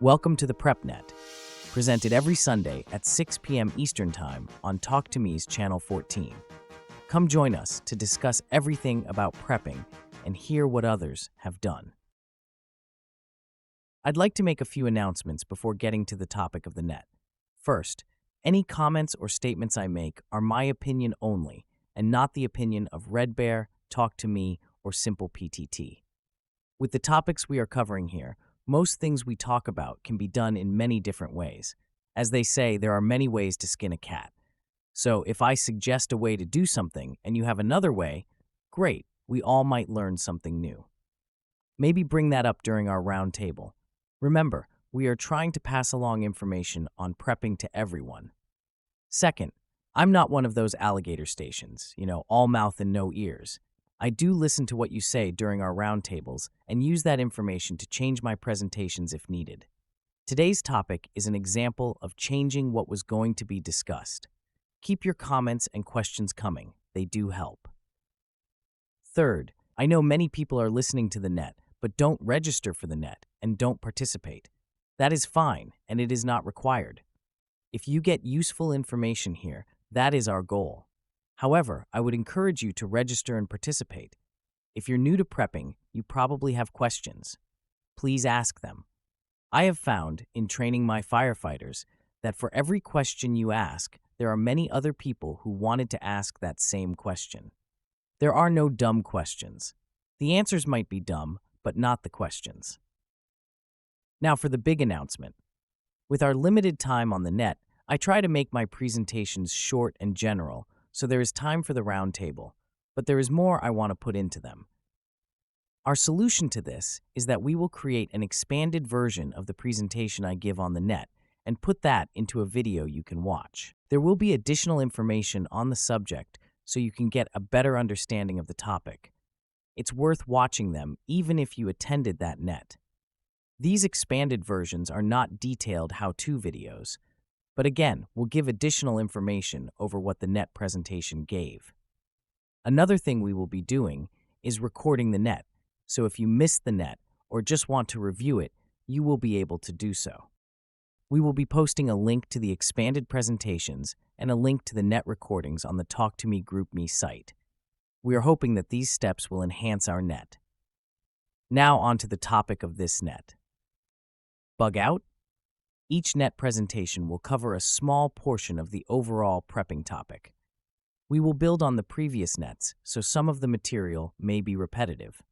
Welcome to the PrepNet, presented every Sunday at 6 p.m. Eastern Time on Talk2Me's Channel 14. Come join us to discuss everything about prepping and hear what others have done. I'd like to make a few announcements before getting to the topic of the net. First, any comments or statements I make are my opinion only and not the opinion of Red Bear, Talk2Me, or Simple PTT. With the topics we are covering here, most things we talk about can be done in many different ways. As they say, there are many ways to skin a cat. So if I suggest a way to do something and you have another way, great, we all might learn something new. Maybe bring that up during our round table. Remember, we are trying to pass along information on prepping to everyone. Second, I'm not one of those alligator stations, all mouth and no ears. I do listen to what you say during our roundtables and use that information to change my presentations if needed. Today's topic is an example of changing what was going to be discussed. Keep your comments and questions coming. They do help. Third, I know many people are listening to the net, but don't register for the net and don't participate. That is fine, and it is not required. If you get useful information here, that is our goal. However, I would encourage you to register and participate. If you're new to prepping, you probably have questions. Please ask them. I have found, in training my firefighters, that for every question you ask, there are many other people who wanted to ask that same question. There are no dumb questions. The answers might be dumb, but not the questions. Now for the big announcement. With our limited time on the net, I try to make my presentations short and general, so there is time for the round table, but there is more I want to put into them. Our solution to this is that we will create an expanded version of the presentation I give on the net and put that into a video you can watch. There will be additional information on the subject so you can get a better understanding of the topic. It's worth watching them even if you attended that net. These expanded versions are not detailed how-to videos, but again, we'll give additional information over what the net presentation gave. Another thing we will be doing is recording the net, so if you missed the net or just want to review it, you will be able to do so. We will be posting a link to the expanded presentations and a link to the net recordings on the Talk2Me GroupMe site. We are hoping that these steps will enhance our net. Now on to the topic of this net. Bug out? Each net presentation will cover a small portion of the overall prepping topic. We will build on the previous nets, so some of the material may be repetitive.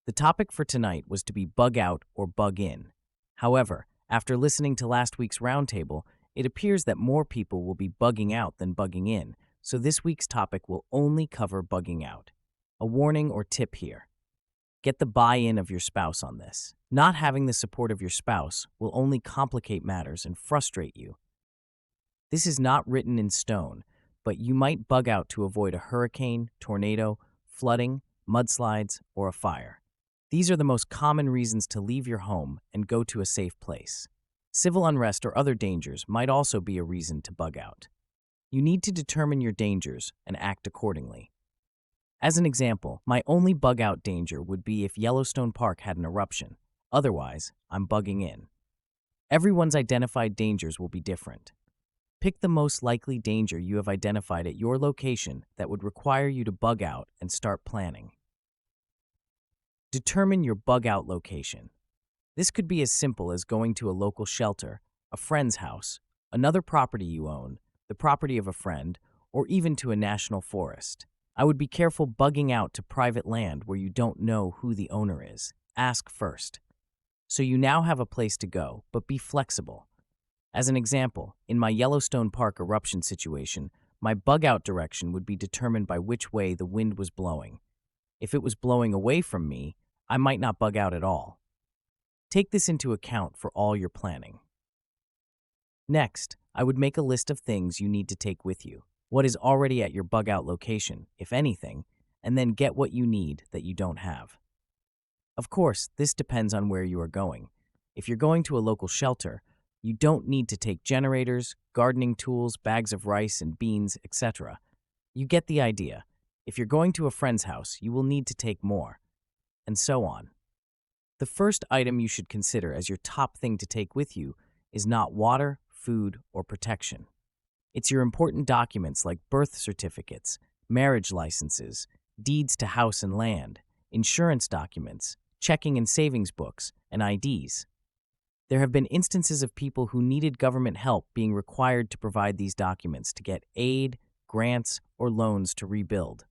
The topic for tonight was to be bug out or bug in. However, after listening to last week's roundtable, it appears that more people will be bugging out than bugging in, so this week's topic will only cover bugging out. A warning or tip here. Get the buy-in of your spouse on this. Not having the support of your spouse will only complicate matters and frustrate you. This is not written in stone, but you might bug out to avoid a hurricane, tornado, flooding, mudslides, or a fire. These are the most common reasons to leave your home and go to a safe place. Civil unrest or other dangers might also be a reason to bug out. You need to determine your dangers and act accordingly. As an example, my only bug-out danger would be if Yellowstone Park had an eruption. Otherwise, I'm bugging in. Everyone's identified dangers will be different. Pick the most likely danger you have identified at your location that would require you to bug out and start planning. Determine your bug-out location. This could be as simple as going to a local shelter, a friend's house, another property you own, the property of a friend, or even to a national forest. I would be careful bugging out to private land where you don't know who the owner is. Ask first. So you now have a place to go, but be flexible. As an example, in my Yellowstone Park eruption situation, my bug-out direction would be determined by which way the wind was blowing. If it was blowing away from me, I might not bug out at all. Take this into account for all your planning. Next, I would make a list of things you need to take with you. What is already at your bug-out location, if anything, and then get what you need that you don't have. Of course, this depends on where you are going. If you're going to a local shelter, you don't need to take generators, gardening tools, bags of rice and beans, etc. You get the idea. If you're going to a friend's house, you will need to take more, and so on. The first item you should consider as your top thing to take with you is not water, food, or protection. It's your important documents like birth certificates, marriage licenses, deeds to house and land, insurance documents, checking and savings books, and IDs. There have been instances of people who needed government help being required to provide these documents to get aid, grants, or loans to rebuild.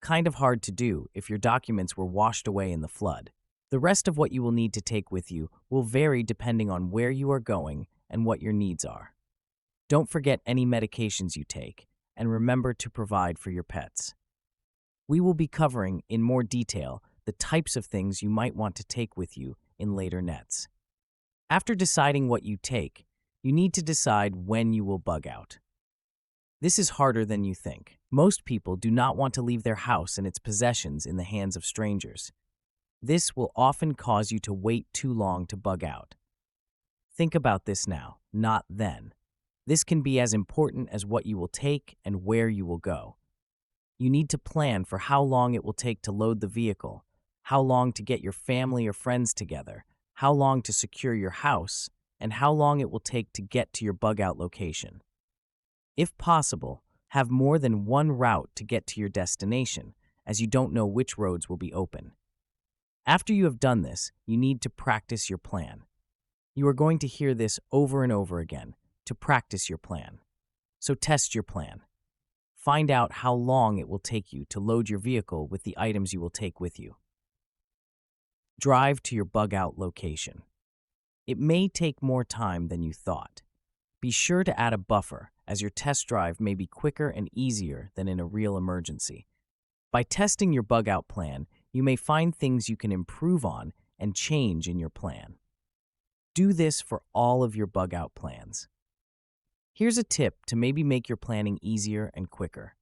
Kind of hard to do if your documents were washed away in the flood. The rest of what you will need to take with you will vary depending on where you are going and what your needs are. Don't forget any medications you take, and remember to provide for your pets. We will be covering in more detail the types of things you might want to take with you in later nets. After deciding what you take, you need to decide when you will bug out. This is harder than you think. Most people do not want to leave their house and its possessions in the hands of strangers. This will often cause you to wait too long to bug out. Think about this now, not then. This can be as important as what you will take and where you will go. You need to plan for how long it will take to load the vehicle, how long to get your family or friends together, how long to secure your house, and how long it will take to get to your bug-out location. If possible, have more than one route to get to your destination, as you don't know which roads will be open. After you have done this, you need to practice your plan. You are going to hear this over and over again, to practice your plan. So test your plan. Find out how long it will take you to load your vehicle with the items you will take with you. Drive to your bug-out location. It may take more time than you thought. Be sure to add a buffer, as your test drive may be quicker and easier than in a real emergency. By testing your bug-out plan, you may find things you can improve on and change in your plan. Do this for all of your bug-out plans. Here's a tip to maybe make your planning easier and quicker.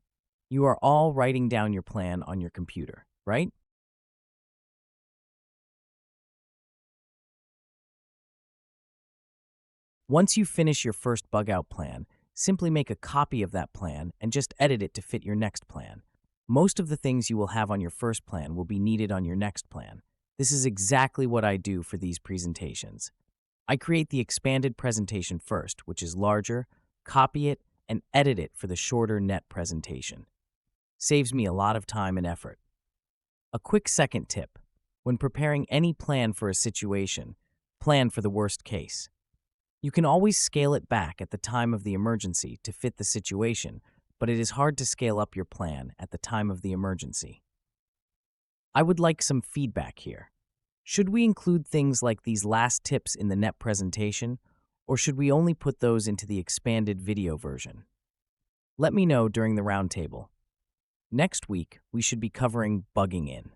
You are all writing down your plan on your computer, right? Once you finish your first bug-out plan, simply make a copy of that plan and just edit it to fit your next plan. Most of the things you will have on your first plan will be needed on your next plan. This is exactly what I do for these presentations. I create the expanded presentation first, which is larger, copy it, and edit it for the shorter net presentation. Saves me a lot of time and effort. A quick second tip. When preparing any plan for a situation, plan for the worst case. You can always scale it back at the time of the emergency to fit the situation, but it is hard to scale up your plan at the time of the emergency. I would like some feedback here. Should we include things like these last tips in the net presentation, or should we only put those into the expanded video version? Let me know during the roundtable. Next week, we should be covering bugging in.